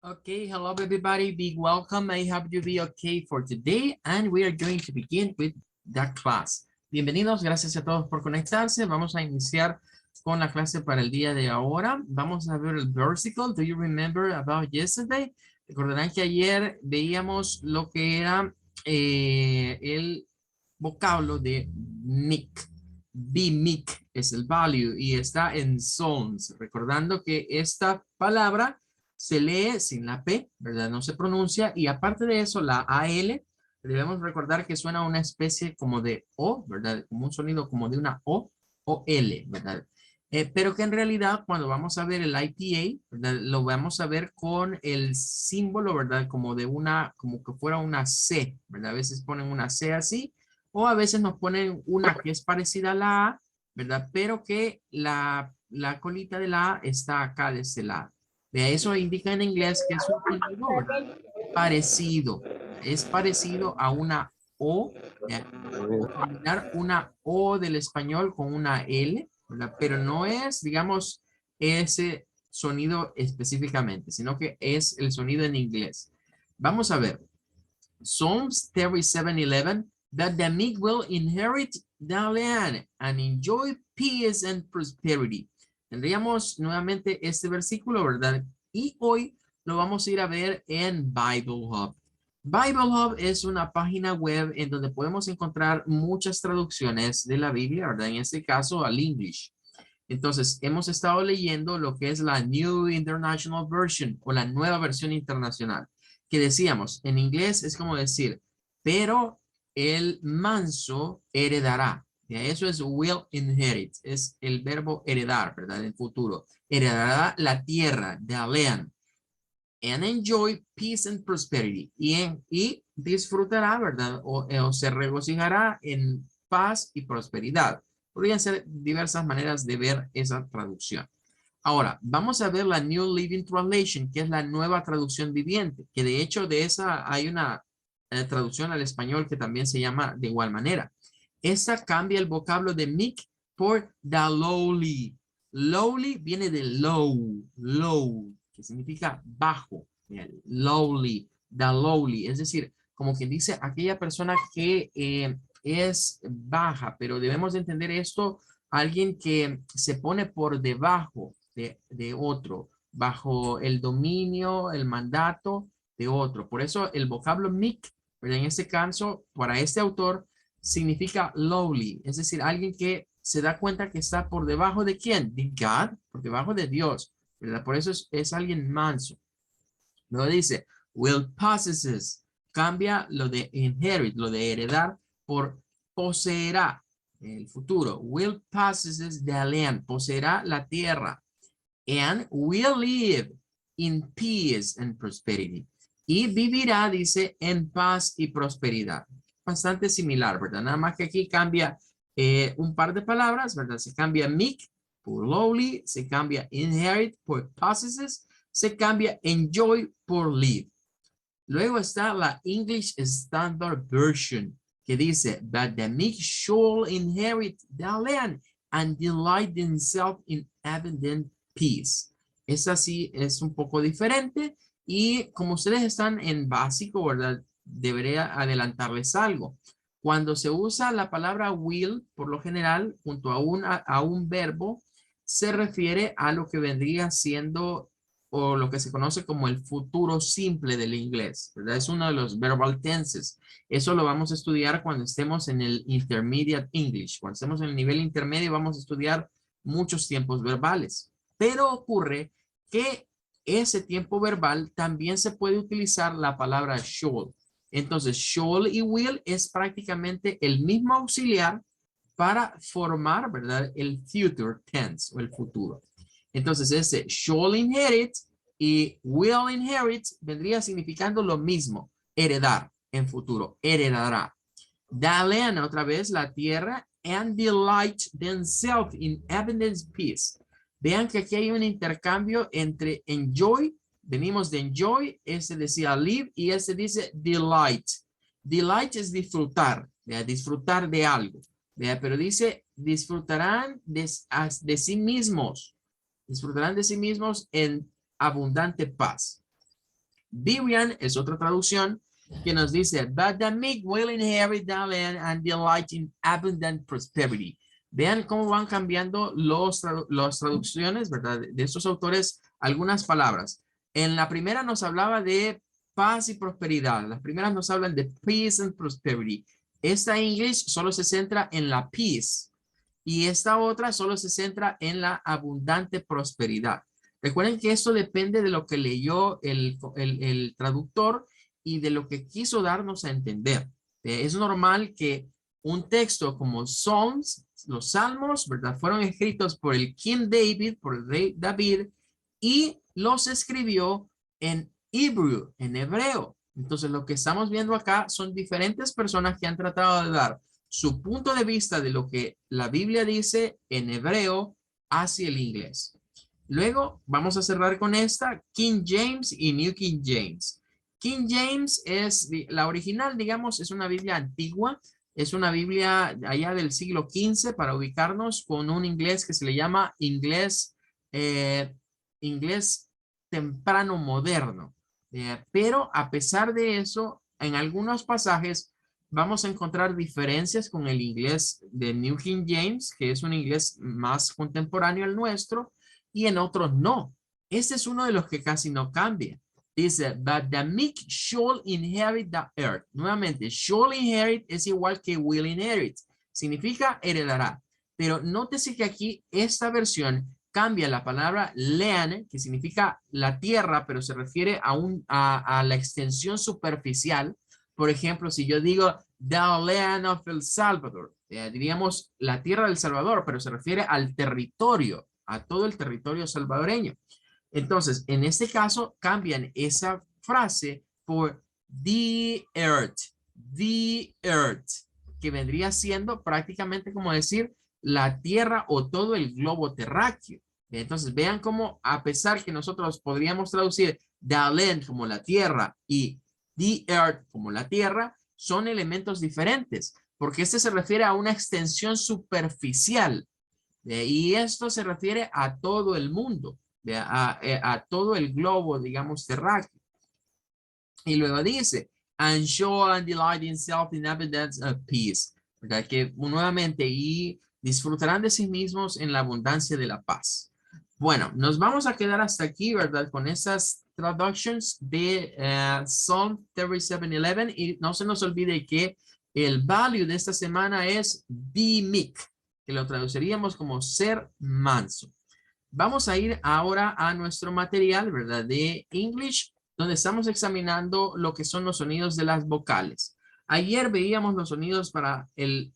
Okay, hello everybody, big welcome. I hope you be okay for today and we are going to begin with the class. Bienvenidos, gracias a todos por conectarse. Vamos a iniciar con la clase para el día de ahora. Vamos a ver el versicle. Do you remember about yesterday? Recordarán que ayer veíamos lo que era el vocablo de mic. Be mic es el value y está en zones. Recordando que esta palabra se lee sin la P, ¿verdad? No se pronuncia y aparte de eso la AL debemos recordar que suena una especie como de O, ¿verdad? Como un sonido como de una o L, ¿verdad? Pero que en realidad cuando vamos a ver el IPA, ¿verdad? Lo vamos a ver con el símbolo, ¿verdad? Como de una, como que fuera una C, ¿verdad? A veces ponen una C así o a veces nos ponen una que es parecida a la A, ¿verdad? Pero que la colita de la A está acá de este lado. De eso indica en inglés que es un sonido, ¿verdad? Parecido. Es parecido a una O, o combinar una O del español con una L, ¿verdad? Pero no es, digamos, ese sonido específicamente, sino que es el sonido en inglés. Vamos a ver. Psalms 37:11, that the meek will inherit the land and enjoy peace and prosperity. Tendríamos nuevamente este versículo, ¿verdad? Y hoy lo vamos a ir a ver en Bible Hub. Bible Hub es una página web en donde podemos encontrar muchas traducciones de la Biblia, ¿verdad? En este caso al English. Entonces, hemos estado leyendo lo que es la New International Version o la nueva versión internacional, que decíamos, en inglés es como decir, pero el manso heredará. Ya, eso es will inherit, es el verbo heredar, ¿verdad? En futuro. Heredará la tierra, the land, and enjoy peace and prosperity. Y disfrutará, ¿verdad? O se regocijará en paz y prosperidad. Podrían ser diversas maneras de ver esa traducción. Ahora, vamos a ver la New Living Translation, que es la nueva traducción viviente, que de hecho de esa hay una traducción al español que también se llama de igual manera. Esta cambia el vocablo de meek por the lowly. Lowly viene de low, que significa bajo. Lowly, the lowly, es decir, como quien dice aquella persona que es baja, pero debemos entender esto, alguien que se pone por debajo de otro, bajo el dominio, el mandato de otro. Por eso el vocablo meek, pero en este caso, para este autor, significa lowly, es decir, alguien que se da cuenta que está por debajo de quién, de God, por debajo de Dios, ¿verdad? Por eso es alguien manso. Luego dice, will possesses, cambia lo de inherit, lo de heredar, por poseerá, en el futuro. Will possesses the land, poseerá la tierra. And will live in peace and prosperity. Y vivirá, dice, en paz y prosperidad. Bastante similar, ¿verdad? Nada más que aquí cambia un par de palabras, ¿verdad? Se cambia meek por lowly, se cambia inherit por possesses, se cambia enjoy por live. Luego está la English Standard Version, que dice, that the meek shall inherit the land and delight themselves in abundant peace. Esta sí es un poco diferente y como ustedes están en básico, ¿verdad? Debería adelantarles algo. Cuando se usa la palabra will, por lo general, junto a un verbo, se refiere a lo que vendría siendo o lo que se conoce como el futuro simple del inglés, ¿verdad? Es uno de los verbal tenses. Eso lo vamos a estudiar cuando estemos en el Intermediate English. Cuando estemos en el nivel intermedio vamos a estudiar muchos tiempos verbales. Pero ocurre que ese tiempo verbal también se puede utilizar la palabra shall. Entonces, shall y will es prácticamente el mismo auxiliar para formar, ¿verdad? El future tense o el futuro. Entonces, ese shall inherit y will inherit vendría significando lo mismo, heredar en futuro, heredará. The land, otra vez, la tierra, and delight themselves in abundance peace. Vean que aquí hay un intercambio entre enjoy, venimos de enjoy, ese decía live y ese dice delight. Delight es disfrutar, disfrutar de algo, pero dice disfrutarán de sí mismos. Disfrutarán de sí mismos en abundante paz. Berean es otra traducción que nos dice, but the meek will inherit the land and delight in abundant prosperity. Vean cómo van cambiando las traducciones, ¿verdad? De estos autores, algunas palabras. En la primera nos hablaba de paz y prosperidad. Las primeras nos hablan de peace and prosperity. Esta English solo se centra en la peace y esta otra solo se centra en la abundante prosperidad. Recuerden que esto depende de lo que leyó el traductor y de lo que quiso darnos a entender. Es normal que un texto como Psalms, los Salmos, ¿verdad? Fueron escritos por el King David, por el rey David, y los escribió en Hebrew, en hebreo. Entonces lo que estamos viendo acá son diferentes personas que han tratado de dar su punto de vista de lo que la Biblia dice en hebreo hacia el inglés. Luego vamos a cerrar con esta, King James y New King James. King James es la original, digamos, es una Biblia antigua, es una Biblia allá del siglo XV para ubicarnos con un inglés que se le llama inglés temprano moderno. Pero a pesar de eso, en algunos pasajes vamos a encontrar diferencias con el inglés de New King James, que es un inglés más contemporáneo al nuestro, y en otros no. Este es uno de los que casi no cambia. Dice, but the meek shall inherit the earth. Nuevamente, shall inherit es igual que will inherit. Significa heredará. Pero nótese que aquí esta versión cambia la palabra land, que significa la tierra, pero se refiere a la extensión superficial. Por ejemplo, si yo digo the land of El Salvador, diríamos la tierra del Salvador, pero se refiere al territorio, a todo el territorio salvadoreño. Entonces, en este caso, cambian esa frase por the earth, que vendría siendo prácticamente como decir la tierra o todo el globo terráqueo. Entonces, vean cómo a pesar que nosotros podríamos traducir the land como la tierra y the earth como la tierra, son elementos diferentes, porque este se refiere a una extensión superficial y esto se refiere a todo el mundo, a todo el globo, digamos, terráqueo. Y luego dice, and show and delight himself in abundance of peace, ¿verdad? Que nuevamente, y disfrutarán de sí mismos en la abundancia de la paz. Bueno, nos vamos a quedar hasta aquí, ¿verdad? Con esas traductions de Psalm 37:11 y no se nos olvide que el value de esta semana es be meek, que lo traduciríamos como ser manso. Vamos a ir ahora a nuestro material, ¿verdad? De English, donde estamos examinando lo que son los sonidos de las vocales. Ayer veíamos los sonidos para el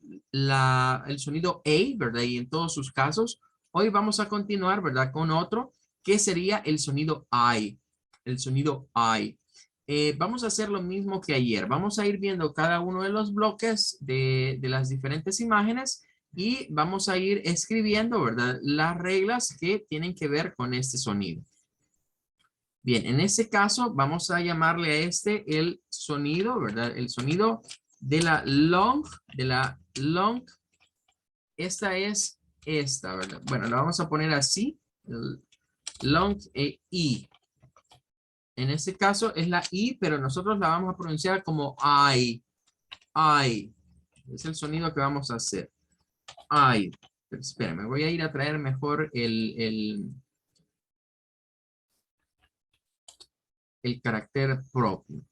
sonido A, ¿verdad? Y en todos sus casos. Hoy vamos a continuar, ¿verdad? Con otro, que sería el sonido I. El sonido I. Vamos a hacer lo mismo que ayer. Vamos a ir viendo cada uno de los bloques de las diferentes imágenes y vamos a ir escribiendo, ¿verdad? Las reglas que tienen que ver con este sonido. Bien, en este caso vamos a llamarle a este el sonido, ¿verdad? El sonido de la long, esta es esta, ¿verdad? Bueno, lo vamos a poner así, long I. En este caso es la I, pero nosotros la vamos a pronunciar como I. Es el sonido que vamos a hacer. I. Pero espera, me voy a ir a traer mejor el carácter propio.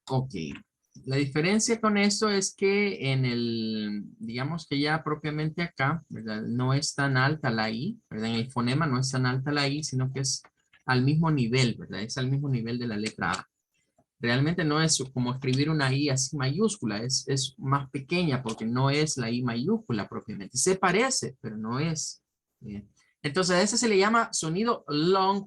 Ok. La diferencia con esto es que en digamos que ya propiamente acá, ¿verdad? No es tan alta la I, ¿verdad? En el fonema no es tan alta la I, sino que es al mismo nivel, ¿verdad? Es al mismo nivel de la letra A. Realmente no es como escribir una I así mayúscula, es más pequeña porque no es la I mayúscula propiamente. Se parece, pero no es. Bien. Entonces a ese se le llama sonido long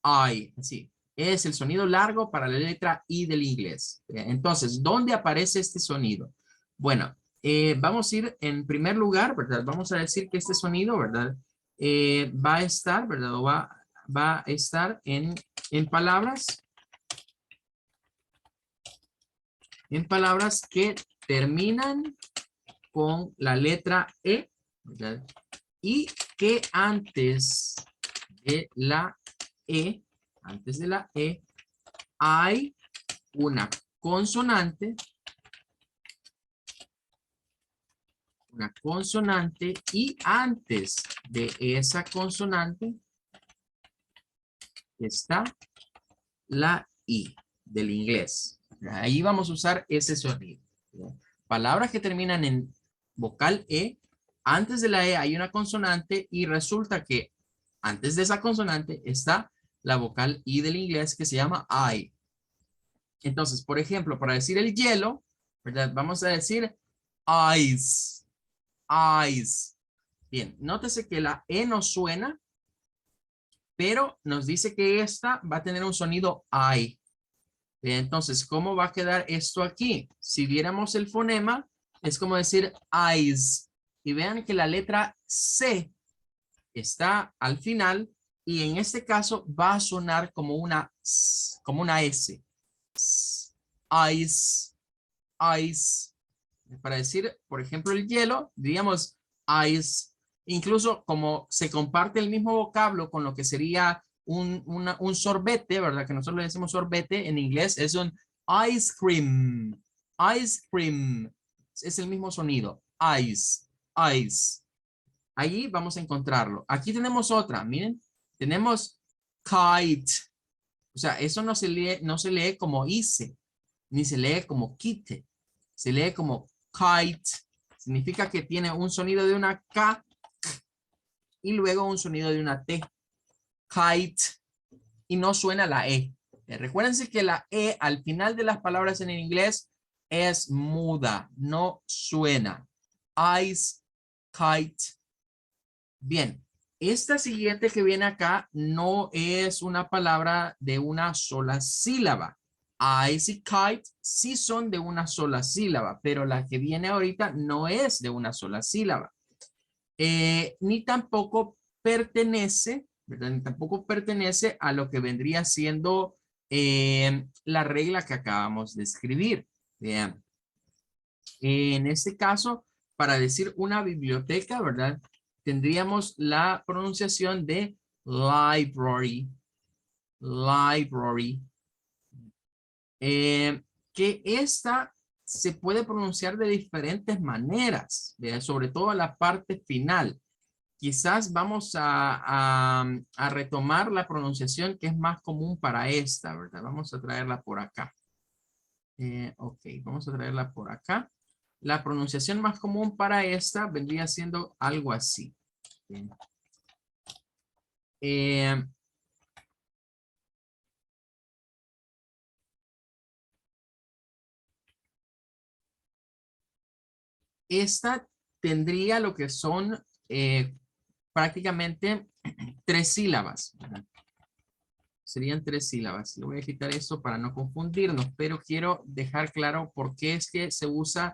I, así. Es el sonido largo para la letra I del inglés. Entonces, ¿dónde aparece este sonido? Bueno, Vamos a ir en primer lugar, ¿verdad? Vamos a decir que este sonido, ¿verdad? Va a estar, ¿verdad? O va a estar en palabras que terminan con la letra E, ¿verdad? Y que antes de la E, hay una consonante y antes de esa consonante está la I del inglés. Ahí vamos a usar ese sonido. Palabras que terminan en vocal E, antes de la E hay una consonante y resulta que antes de esa consonante está la vocal I del inglés que se llama I. Entonces, por ejemplo, para decir el hielo, ¿verdad? Vamos a decir ice, ice. Bien, nótese que la E no suena, pero nos dice que esta va a tener un sonido I. Entonces, ¿cómo va a quedar esto aquí? Si viéramos el fonema, es como decir eyes. Y vean que la letra C está al final y en este caso va a sonar como una S. Eyes, eyes. Para decir, por ejemplo, el hielo, diríamos eyes. Incluso como se comparte el mismo vocablo con lo que sería un sorbete, ¿verdad? Que nosotros le decimos sorbete, en inglés es un ice cream. Ice cream. Es el mismo sonido. Ice. Ice. Allí vamos a encontrarlo. Aquí tenemos otra, miren. Tenemos kite. O sea, eso no se lee como hice, ni se lee como quite. Se lee como kite. Significa que tiene un sonido de una K y luego un sonido de una T. Kite. Y no suena la E. Recuérdense que la E al final de las palabras en el inglés es muda, no suena. Ice, kite. Bien, esta siguiente que viene acá no es una palabra de una sola sílaba. Ice y kite sí son de una sola sílaba, pero la que viene ahorita no es de una sola sílaba. Ni tampoco pertenece, ¿verdad? Ni tampoco pertenece a lo que vendría siendo la regla que acabamos de escribir. Vean. En este caso, para decir una biblioteca, ¿verdad? Tendríamos la pronunciación de library. Library. Que esta se puede pronunciar de diferentes maneras, ¿verdad? Sobre todo la parte final. Quizás vamos a retomar la pronunciación que es más común para esta, ¿verdad? Vamos a traerla por acá. Ok, vamos a traerla por acá. La pronunciación más común para esta vendría siendo algo así. Bien. Esta tendría lo que son prácticamente 3 sílabas, ¿verdad? Serían 3 sílabas. Le voy a quitar esto para no confundirnos, pero quiero dejar claro por qué es que se usa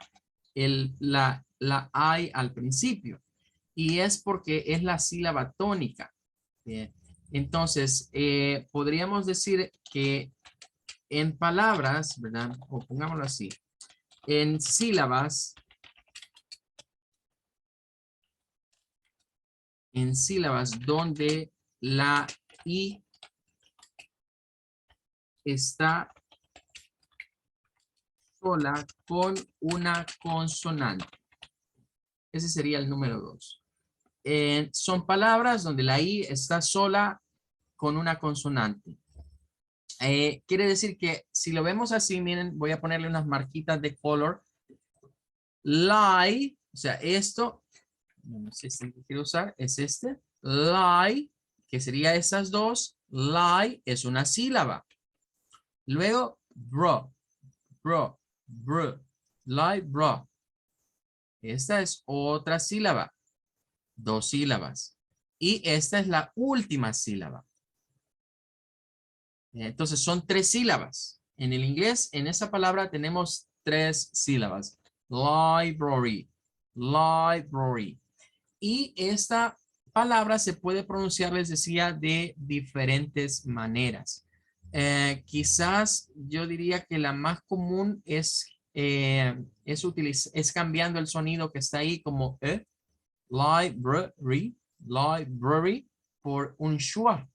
la I al principio. Y es porque es la sílaba tónica. Bien. Entonces, podríamos decir que en palabras, ¿verdad? O pongámoslo así, en sílabas, donde la I está sola con una consonante. Ese sería el número 2. Son palabras donde la I está sola con una consonante. Quiere decir que si lo vemos así, miren, voy a ponerle unas marquitas de color. Lie, o sea, esto, no sé si quiero usar, es este. Lie, que sería esas dos. Lie es una sílaba. Luego, bro, bro, lie, bro. Esta es otra sílaba. 2 sílabas. Y esta es la última sílaba. Entonces son 3 sílabas. En el inglés, en esa palabra tenemos 3 sílabas. library, library. Y esta palabra se puede pronunciar, les decía, de diferentes maneras. Quizás yo diría que la más común es cambiando el sonido que está ahí como library, library por un schwa.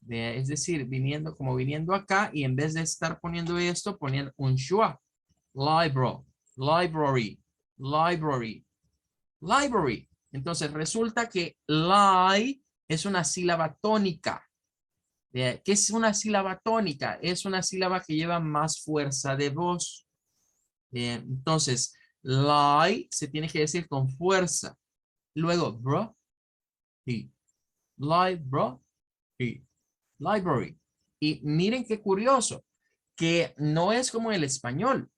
Es decir, viniendo acá y en vez de estar poniendo esto, poner un schwa. Library, library, library, library. Entonces resulta que li es una sílaba tónica. ¿Qué es una sílaba tónica? Es una sílaba que lleva más fuerza de voz. Entonces, li se tiene que decir con fuerza. Luego, bro, y library. Y miren qué curioso, que no es como el español,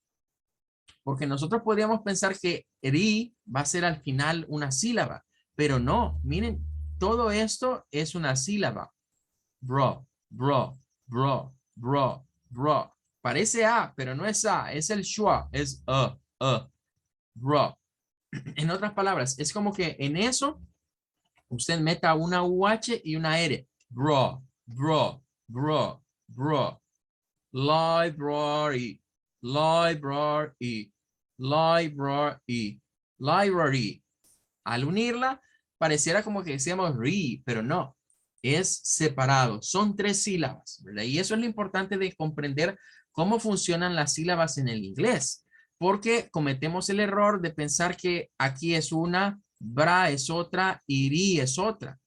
porque nosotros podríamos pensar que ri va a ser al final una sílaba, pero no, miren, todo esto es una sílaba. Bro, bro, bro, bro, bro. Parece A, pero no es A, es el schwa, es bro. En otras palabras, es como que en eso usted meta una UH y una R. Bro, bro, bro, bro. Library, library, library, library. Al unirla, pareciera como que decíamos re, pero no. Es separado. Son tres sílabas, ¿verdad? Y eso es lo importante de comprender cómo funcionan las sílabas en el inglés. Porque cometemos el error de pensar que aquí es una, bra es otra, iri es otra.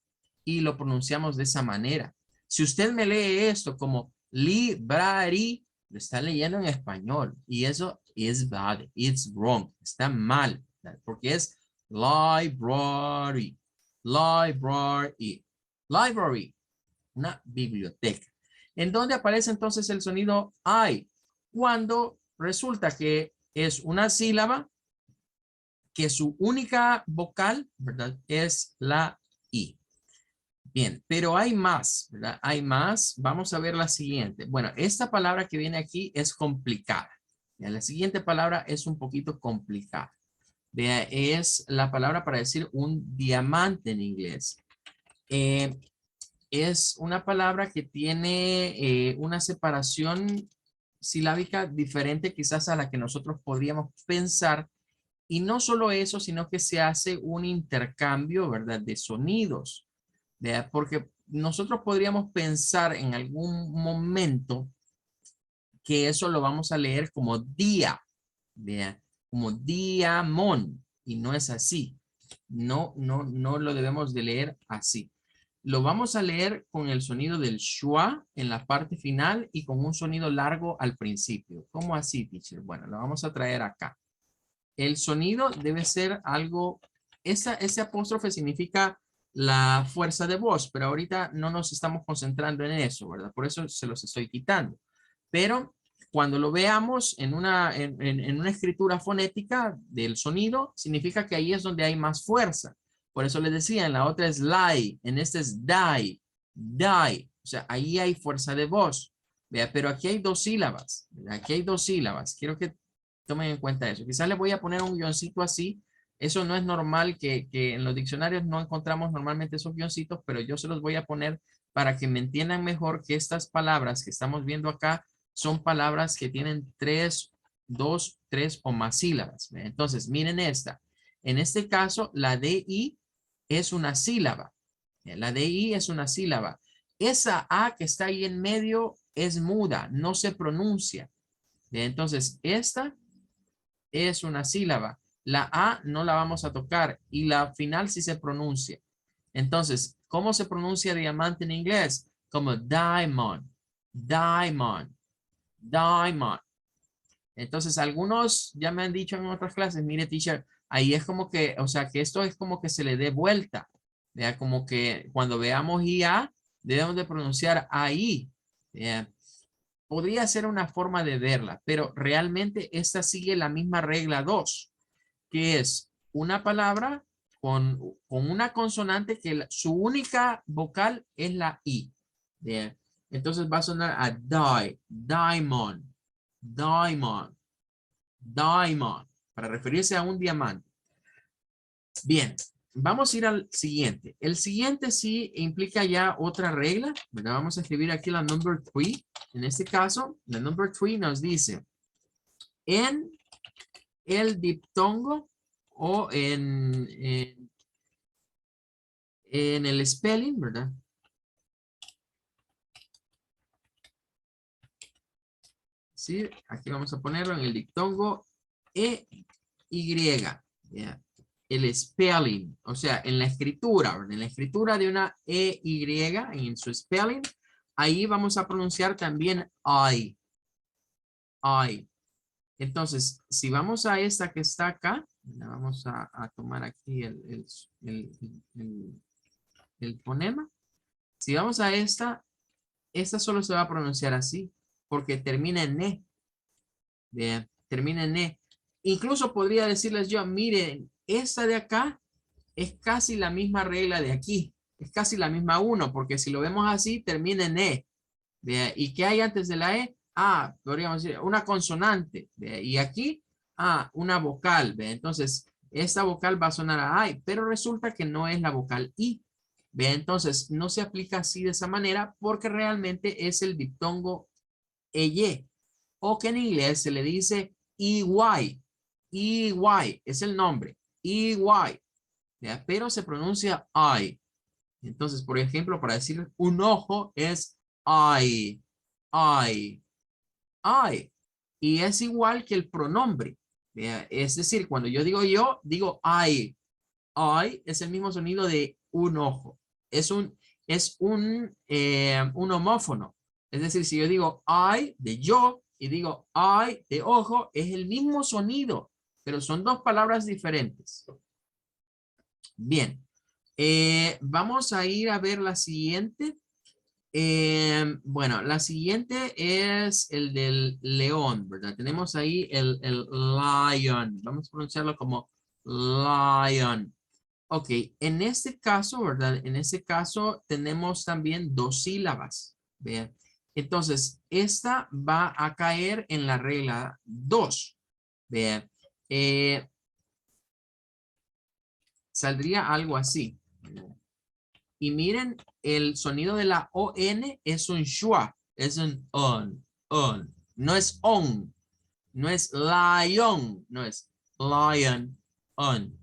Y lo pronunciamos de esa manera. Si usted me lee esto como library, lo está leyendo en español. Y eso es bad, it's wrong, está mal. Porque es library, library, library, una biblioteca. ¿En dónde aparece entonces el sonido I? Cuando resulta que es una sílaba que su única vocal, ¿verdad? Es la I. Bien, pero hay más, ¿verdad? Hay más. Vamos a ver la siguiente. Bueno, esta palabra que viene aquí es complicada. Ya, la siguiente palabra es un poquito complicada. Vea, es la palabra para decir un diamante en inglés. Es una palabra que tiene una separación silábica diferente quizás a la que nosotros podríamos pensar. Y no solo eso, sino que se hace un intercambio, ¿verdad? De sonidos. ¿Vea? Porque nosotros podríamos pensar en algún momento que eso lo vamos a leer como día, ¿vea? Como diamond, y no es así. No lo debemos de leer así. Lo vamos a leer con el sonido del schwa en la parte final y con un sonido largo al principio. ¿Cómo así, teacher? Bueno, lo vamos a traer acá. El sonido debe ser algo, ese apóstrofe significa la fuerza de voz, pero ahorita no nos estamos concentrando en eso, ¿verdad? Por eso se los estoy quitando. Pero cuando lo veamos en una escritura fonética del sonido, significa que ahí es donde hay más fuerza. Por eso les decía, en la otra es lie, en este es die, die. O sea, ahí hay fuerza de voz. Vea, pero aquí hay dos sílabas. ¿Verdad? Aquí hay dos sílabas. Quiero que tomen en cuenta eso. Quizás le voy a poner un guioncito así. Eso no es normal que en los diccionarios no encontramos normalmente esos guioncitos, pero yo se los voy a poner para que me entiendan mejor que estas palabras que estamos viendo acá son palabras que tienen dos, tres o más sílabas. Entonces, miren esta. En este caso, la DI es una sílaba. La DI es una sílaba. Esa A que está ahí en medio es muda, no se pronuncia. Entonces, esta es una sílaba. La A no la vamos a tocar y la final sí se pronuncia. Entonces, ¿cómo se pronuncia diamante en inglés? Como diamond, diamond, diamond. Entonces, algunos ya me han dicho en otras clases, mire, teacher, ahí es como que, o sea, que esto es como que se le dé vuelta. Vea, como que cuando veamos IA, debemos de pronunciar AI. Vea, podría ser una forma de verla, pero realmente esta sigue la misma regla 2, que es una palabra con una consonante que su única vocal es la I. Bien. Entonces va a sonar a die, diamond, diamond, diamond. para referirse a un diamante. Bien, vamos a ir al siguiente. El siguiente sí implica ya otra regla, ¿verdad? Vamos a escribir aquí la number 3. En este caso, la number 3 nos dice, en el diptongo o en el spelling, ¿verdad? Sí, aquí vamos a ponerlo en el diptongo EY. ¿Ya? El spelling, o sea, en la escritura, ¿verdad? En la escritura de una EY, en su spelling, ahí vamos a pronunciar también I. I. Entonces, si vamos a esta que está acá, vamos a tomar aquí el fonema. Si vamos a esta solo se va a pronunciar así, porque termina en E. Bien, termina en E. Incluso podría decirles yo, miren, esta de acá es casi la misma regla de aquí. Es casi la misma 1, porque si lo vemos así, termina en E. Bien, ¿y qué hay antes de la E? Ah, podríamos decir una consonante. Bien, y aquí, una vocal. Bien, entonces, esta vocal va a sonar a I, pero resulta que no es la vocal I. Bien, entonces, no se aplica así de esa manera porque realmente es el diptongo EY. O que en inglés se le dice EY. EY es el nombre. EY. ¿Ya? Pero se pronuncia I. Entonces, por ejemplo, para decir un ojo es I. I. I. Y es igual que el pronombre. ¿Ya? Es decir, cuando yo, digo I. I es el mismo sonido de un ojo. Es un homófono. Es decir, si yo digo I de yo y digo I de ojo, es el mismo sonido, pero son dos palabras diferentes. Bien. Vamos a ir a ver la siguiente. Bueno, la siguiente es el del león, ¿verdad? Tenemos ahí el lion. Vamos a pronunciarlo como lion. Ok, en este caso, ¿verdad? En este caso tenemos también dos sílabas. Vean. Entonces, esta va a caer en la regla 2. Vean. Saldría algo así. Y miren, el sonido de la ON es un schwa, es un on. No es on, no es lion, no es lion, on.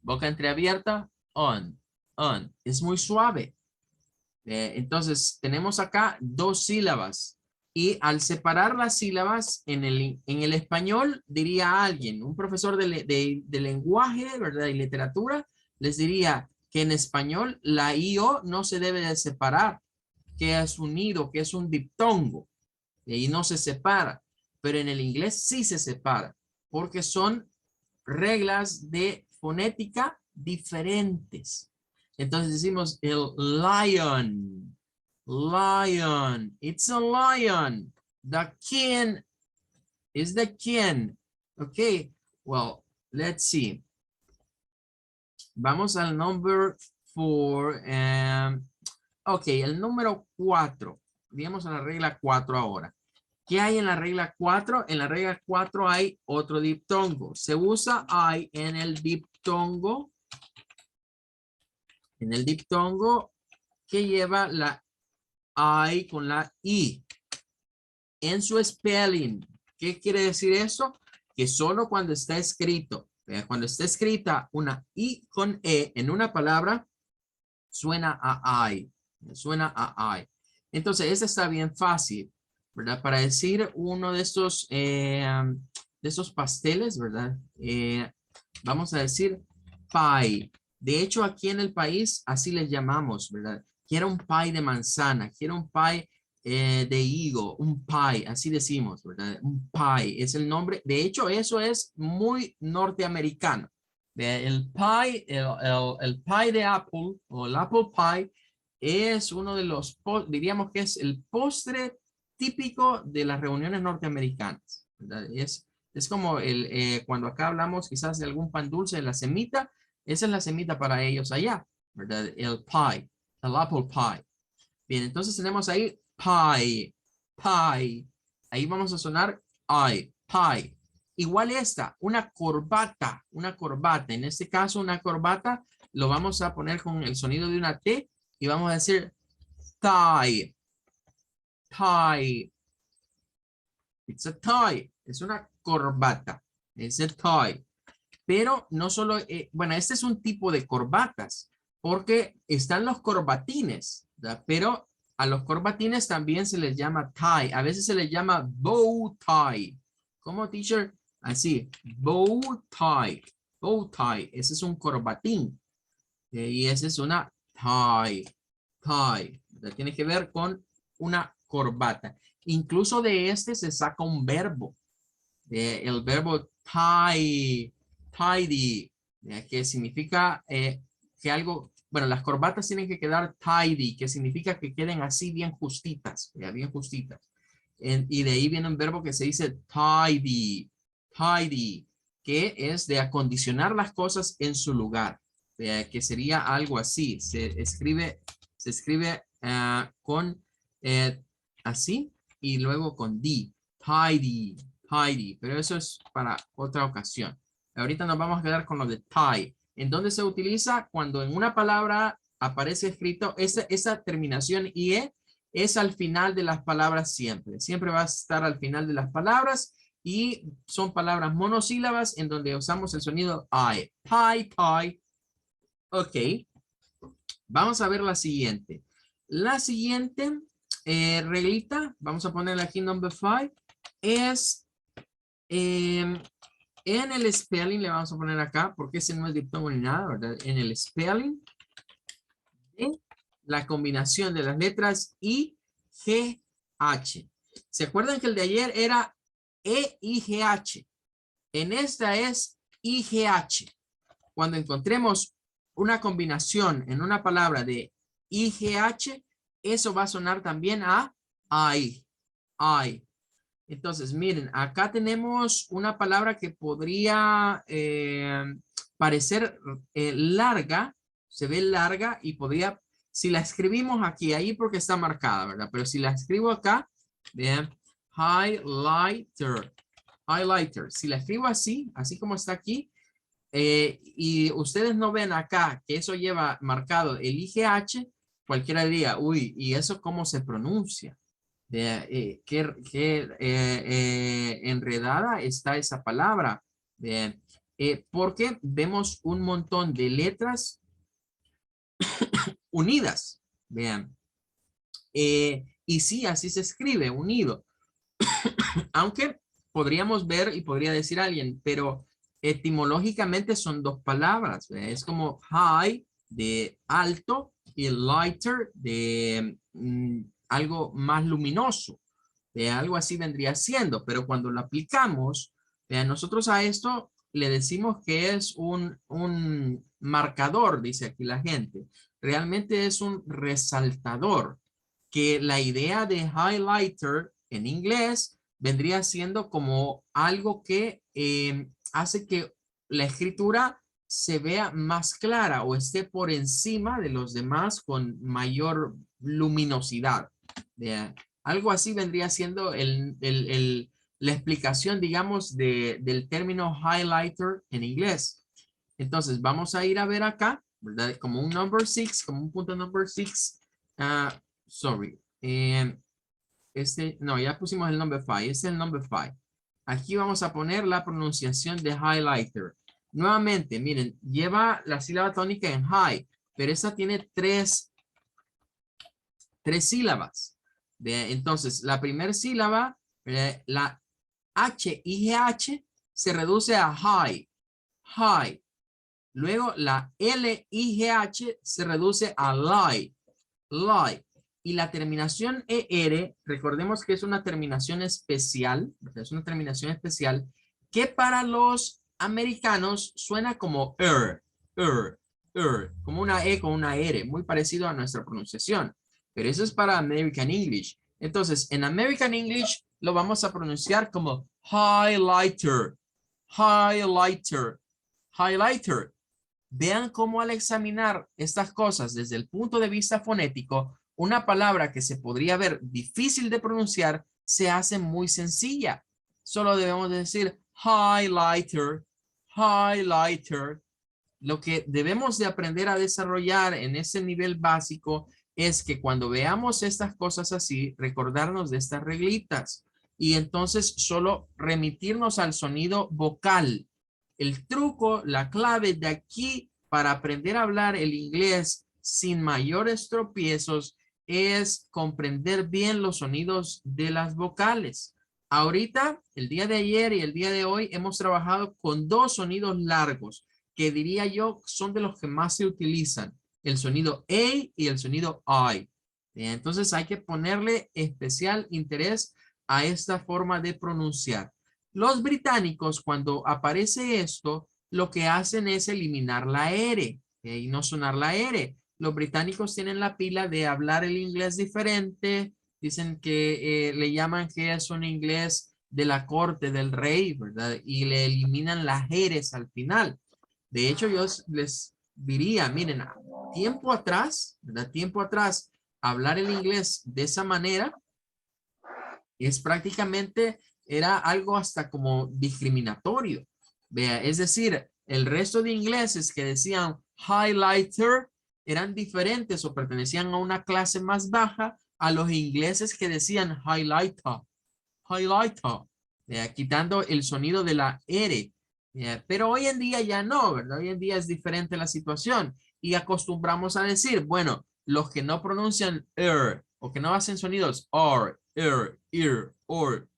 Boca entreabierta, on. Es muy suave. Entonces, tenemos acá dos sílabas. Y al separar las sílabas en el español, diría alguien, un profesor de lenguaje, ¿verdad? Y literatura, les diría que en español la IO no se debe de separar, que es unido, que es un diptongo, y no se separa. Pero en el inglés sí se separa, porque son reglas de fonética diferentes. Entonces decimos el lion. Lion. It's a lion. The king is the king. Okay. Well, let's see. Vamos al number 4. Ok, el número 4. Vamos a la regla 4 ahora. ¿Qué hay en la regla 4? En la regla 4 hay otro diptongo. Se usa I en el diptongo. En el diptongo que lleva la I con la I. En su spelling. ¿Qué quiere decir eso? Que solo cuando está escrito, cuando está escrita una I con E en una palabra, suena a I. Suena a I. Entonces, esta está bien fácil, ¿verdad? Para decir uno de estos pasteles, ¿verdad? Vamos a decir pie. De hecho, aquí en el país así les llamamos, ¿verdad? Quiero un pie de manzana, quiero un pie de higo, un pie, así decimos, ¿verdad? Un pie es el nombre. De hecho, eso es muy norteamericano. El pie, el pie de apple o el apple pie es uno de los, diríamos que es el postre típico de las reuniones norteamericanas, ¿verdad? Es como cuando acá hablamos quizás de algún pan dulce de la semita, esa es la semita para ellos allá, ¿verdad? El pie, el apple pie. Bien, entonces tenemos ahí pie, pie. Ahí vamos a sonar I, pie. igual esta, una corbata, una corbata. En este caso, una corbata lo vamos a poner con el sonido de una T y vamos a decir tie, tie. It's a tie. Es una corbata. Es a tie. Pero no solo, bueno, este es un tipo de corbatas, porque están los corbatines, ¿verdad? Pero a los corbatines también se les llama tie. A veces se les llama bow tie. ¿Cómo, teacher? Así, bow tie. Bow tie. Ese es un corbatín. Y esa es una tie. Tie. Tiene que ver con una corbata. Incluso de este se saca un verbo. El verbo tie. Tidy, que significa que algo, bueno, las corbatas tienen que quedar tidy, que significa que queden así bien justitas, bien justitas. Y de ahí viene un verbo que se dice tidy, tidy, que es de acondicionar las cosas en su lugar, que sería algo así. Se escribe con así y luego con D, tidy, tidy, pero eso es para otra ocasión. Ahorita nos vamos a quedar con lo de tie. ¿En dónde se utiliza? Cuando en una palabra aparece escrito esa terminación IE es al final de las palabras siempre. Siempre va a estar al final de las palabras y son palabras monosílabas en donde usamos el sonido I. Tie, tie. Ok. Vamos a ver la siguiente. La siguiente reglita, vamos a ponerla aquí number 5, es en el spelling, le vamos a poner acá, porque ese no es diptongo ni nada, ¿verdad? En el spelling, la combinación de las letras I, G, H. ¿Se acuerdan que el de ayer era E, I, G, H? En esta es I, G, H. Cuando encontremos una combinación en una palabra de I, G, H, eso va a sonar también a I, I. Entonces, miren, acá tenemos una palabra que podría parecer larga, se ve larga y podría, si la escribimos aquí, ahí porque está marcada, ¿verdad? Pero si la escribo acá, vean, highlighter, highlighter. Si la escribo así, así como está aquí, y ustedes no ven acá que eso lleva marcado el IGH, cualquiera diría, uy, ¿y eso cómo se pronuncia? Qué enredada está esa palabra. Porque vemos un montón de letras unidas. Vean. Y sí, así se escribe, unido. Aunque podríamos ver y podría decir alguien, pero etimológicamente son dos palabras. Es como high de alto y lighter de algo más luminoso. Algo así vendría siendo, pero cuando lo aplicamos, nosotros a esto le decimos que es un marcador, dice aquí la gente. Realmente es un resaltador, que la idea de highlighter en inglés vendría siendo como algo que hace que la escritura se vea más clara o esté por encima de los demás con mayor luminosidad. Algo así vendría siendo la explicación, digamos, del término highlighter en inglés. Entonces, vamos a ir a ver acá, ¿verdad? Como un number 6, como un punto number 6. Sorry. No, ya pusimos el number 5. Este es el number 5. Aquí vamos a poner la pronunciación de highlighter. Nuevamente, miren, lleva la sílaba tónica en high, pero esta tiene tres sílabas. Entonces, la primera sílaba, la H, IGH, se reduce a high, high. Luego, la L, IGH, se reduce a lie, lie. Y la terminación ER, recordemos que es una terminación especial, es una terminación especial, que para los americanos suena como como una E con una R, muy parecido a nuestra pronunciación. Pero eso es para American English. Entonces, en American English lo vamos a pronunciar como highlighter, highlighter, highlighter. Vean cómo al examinar estas cosas desde el punto de vista fonético, una palabra que se podría ver difícil de pronunciar se hace muy sencilla. Solo debemos decir highlighter, highlighter. Lo que debemos de aprender a desarrollar en ese nivel básico es que cuando veamos estas cosas así, recordarnos de estas reglitas y entonces solo remitirnos al sonido vocal. El truco, la clave de aquí para aprender a hablar el inglés sin mayores tropiezos es comprender bien los sonidos de las vocales. Ahorita, el día de ayer y el día de hoy hemos trabajado con dos sonidos largos que diría yo son de los que más se utilizan, el sonido A y el sonido I. Entonces hay que ponerle especial interés a esta forma de pronunciar. Los británicos, cuando aparece esto, lo que hacen es eliminar la R y no sonar la R. Los británicos tienen la pila de hablar el inglés diferente, dicen que le llaman que es un inglés de la corte del rey, ¿verdad? Y le eliminan las R's al final. De hecho, yo les diría, miren, tiempo atrás, ¿verdad? Tiempo atrás, hablar el inglés de esa manera es prácticamente, era algo hasta como discriminatorio. Vea, es decir, el resto de ingleses que decían highlighter eran diferentes o pertenecían a una clase más baja a los ingleses que decían highlighter, highlighter, quitando el sonido de la R. Pero hoy en día ya no, ¿verdad? Hoy en día es diferente la situación y acostumbramos a decir, bueno, los que no pronuncian o que no hacen sonidos ir, or,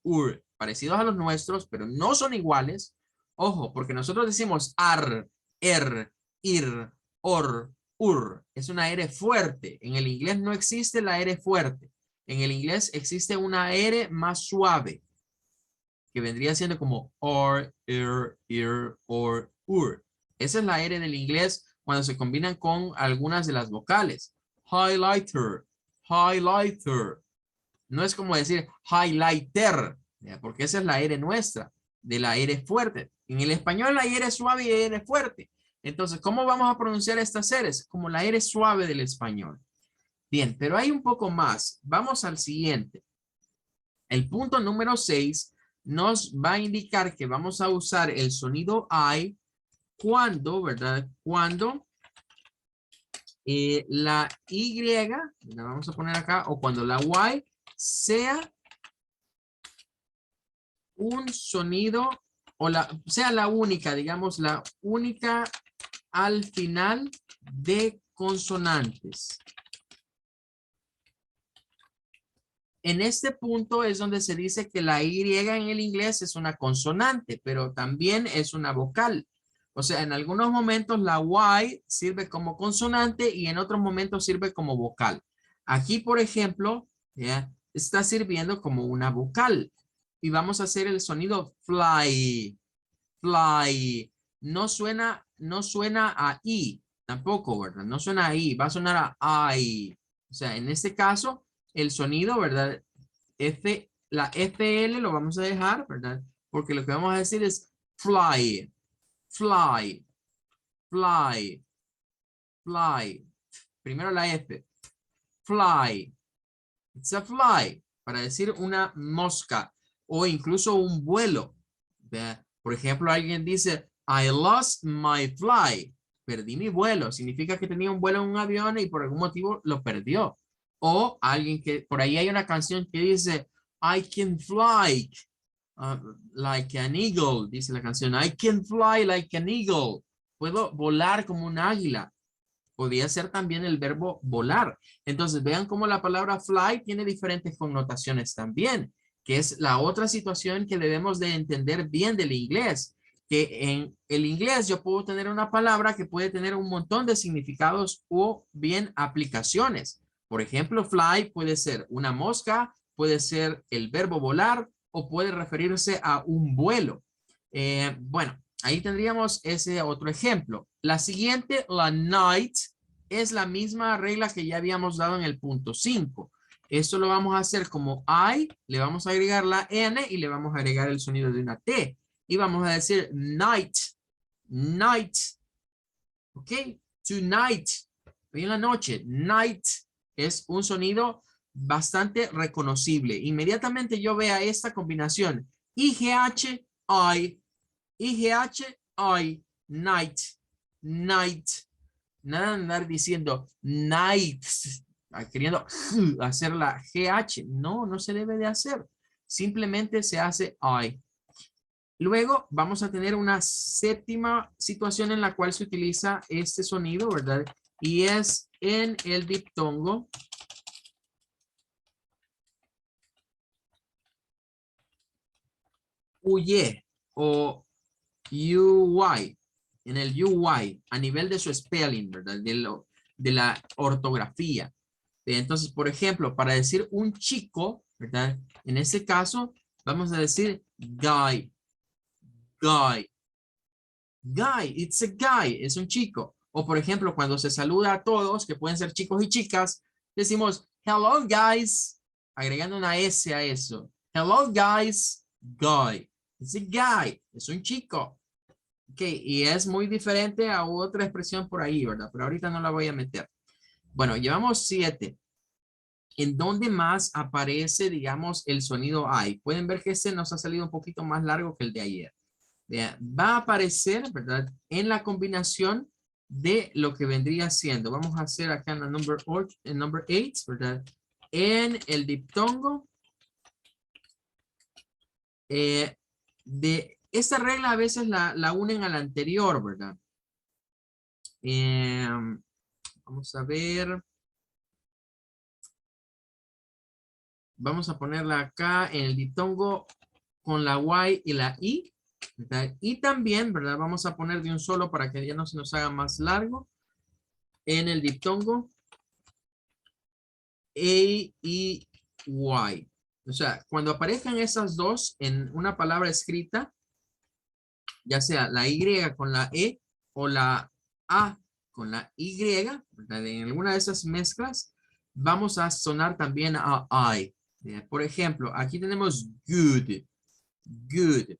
parecidos a los nuestros, pero no son iguales. Ojo, porque nosotros decimos ir, ur. Es una R fuerte. En el inglés no existe la R fuerte. En el inglés existe una R más suave, que vendría siendo como or, or, ur. Esa es la R del inglés cuando se combinan con algunas de las vocales. Highlighter, highlighter. No es como decir highlighter, porque esa es la R nuestra, de la R fuerte. En el español la R suave y R fuerte. Entonces, ¿cómo vamos a pronunciar estas R's? Como la R suave del español. Bien, pero hay un poco más. Vamos al siguiente. El punto número 6 nos va a indicar que vamos a usar el sonido I cuando, ¿verdad? Cuando la Y, la vamos a poner acá, o cuando la Y sea un sonido, o sea la única, digamos, la única al final de consonantes. En este punto es donde se dice que la Y en el inglés es una consonante, pero también es una vocal. O sea, en algunos momentos la Y sirve como consonante y en otros momentos sirve como vocal. Aquí, por ejemplo, ¿ya? Está sirviendo como una vocal. Y vamos a hacer el sonido fly, fly. No suena a I, tampoco, ¿verdad? No suena a I, va a sonar a I. O sea, en este caso, el sonido, ¿verdad? La FL lo vamos a dejar, ¿verdad? Porque lo que vamos a decir es fly, fly, fly, fly. Primero la F. Fly. It's a fly. Para decir una mosca o incluso un vuelo. ¿Ve? Por ejemplo, alguien dice, I lost my fly. Perdí mi vuelo. Significa que tenía un vuelo en un avión y por algún motivo lo perdió. O alguien que, por ahí hay una canción que dice, I can fly like an eagle. Dice la canción, I can fly like an eagle. Puedo volar como un águila. Podría ser también el verbo volar. Entonces vean cómo la palabra fly tiene diferentes connotaciones también, que es la otra situación que debemos de entender bien del inglés, que en el inglés yo puedo tener una palabra que puede tener un montón de significados o bien aplicaciones. Por ejemplo, fly puede ser una mosca, puede ser el verbo volar o puede referirse a un vuelo. Bueno, ahí tendríamos ese otro ejemplo. La siguiente, la night, es la misma regla que ya habíamos dado en el punto 5. Esto lo vamos a hacer como I, le vamos a agregar la N y le vamos a agregar el sonido de una T. Y vamos a decir night, night. ¿Ok? Tonight, hoy en la noche, night es un sonido bastante reconocible. Inmediatamente yo vea esta combinación, IGH, I, IGH, I, night, night. Nada de andar diciendo nights, queriendo hacer la GH. No, no se debe de hacer. Simplemente se hace I. Luego vamos a tener una séptima situación en la cual se utiliza este sonido, ¿verdad? Y es en el diptongo. UY o UY, en el UY, a nivel de su spelling, ¿verdad? De la ortografía. Entonces, por ejemplo, para decir un chico, ¿verdad? En este caso, vamos a decir guy, guy, guy, it's a guy, es un chico. O por ejemplo, cuando se saluda a todos, que pueden ser chicos y chicas, decimos hello guys, agregando una S a eso. Hello guys, guy. It's a guy, es un chico. Ok, y es muy diferente a otra expresión por ahí, ¿verdad? Pero ahorita no la voy a meter. Bueno, llevamos 7. ¿En dónde más aparece, digamos, el sonido I? Pueden ver que este nos ha salido un poquito más largo que el de ayer. Vean, va a aparecer, ¿verdad? En la combinación de lo que vendría siendo. Vamos a hacer acá en la number 8, ¿verdad? En el diptongo. De esta regla a veces la unen a la anterior, ¿verdad? Vamos a ver. Vamos a ponerla acá en el diptongo con la Y y la I, ¿verdad? Y también, ¿verdad? Vamos a poner de un solo para que ya no se nos haga más largo. En el diptongo A y Y. O sea, cuando aparezcan esas dos en una palabra escrita, ya sea la Y con la E o la A con la Y, ¿verdad? En alguna de esas mezclas, vamos a sonar también a I. Por ejemplo, aquí tenemos good, good.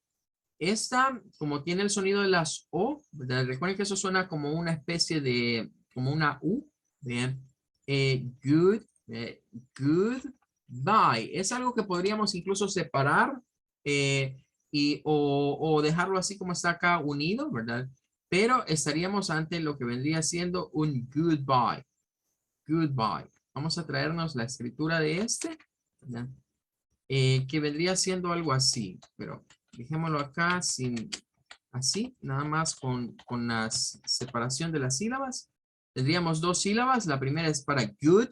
Esta, como tiene el sonido de las O, ¿verdad? Recuerden que eso suena como una especie de, como una U. Bien. Good, good, bye. Es algo que podríamos incluso separar o dejarlo así como está acá unido, ¿verdad? Pero estaríamos ante lo que vendría siendo un goodbye. Goodbye. Vamos a traernos la escritura de este, ¿verdad? Que vendría siendo algo así, pero dejémoslo acá sin, así, nada más con la separación de las sílabas. Tendríamos 2 sílabas, la primera es para good,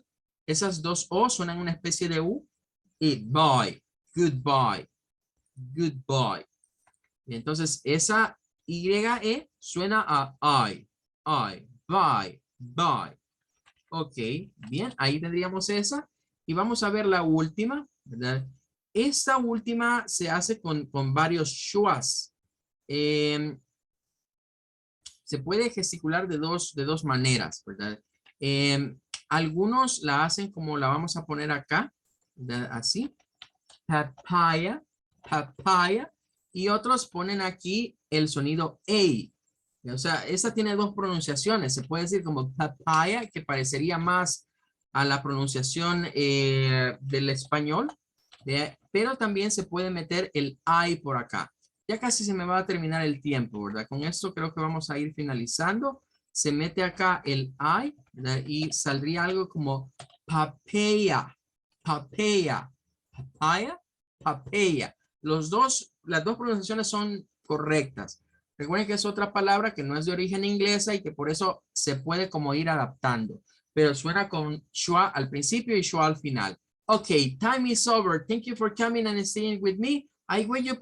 esas 2 O suenan una especie de U, y bye, goodbye, goodbye. Y entonces esa YE suena a I, bye, bye. Ok, bien, ahí tendríamos esa. Y vamos a ver la última, ¿verdad? Esta última se hace con varios shuas. Se puede gesticular de dos maneras, ¿verdad? Algunos la hacen como la vamos a poner acá, ¿verdad? Así. Papaya, papaya. Y otros ponen aquí el sonido A. O sea, esa tiene 2 pronunciaciones. Se puede decir como papaya, que parecería más a la pronunciación del español, pero también se puede meter el I por acá. Ya casi se me va a terminar el tiempo, ¿verdad? Con esto creo que vamos a ir finalizando. Se mete acá el I, ¿verdad? Y saldría algo como papaya, papaya, papaya, papaya. Las dos pronunciaciones son correctas. Recuerden que es otra palabra que no es de origen inglesa y que por eso se puede como ir adaptando. Pero suena con schwa al principio y schwa al final. Okay, time is over. Thank you for coming and staying with me. I wait you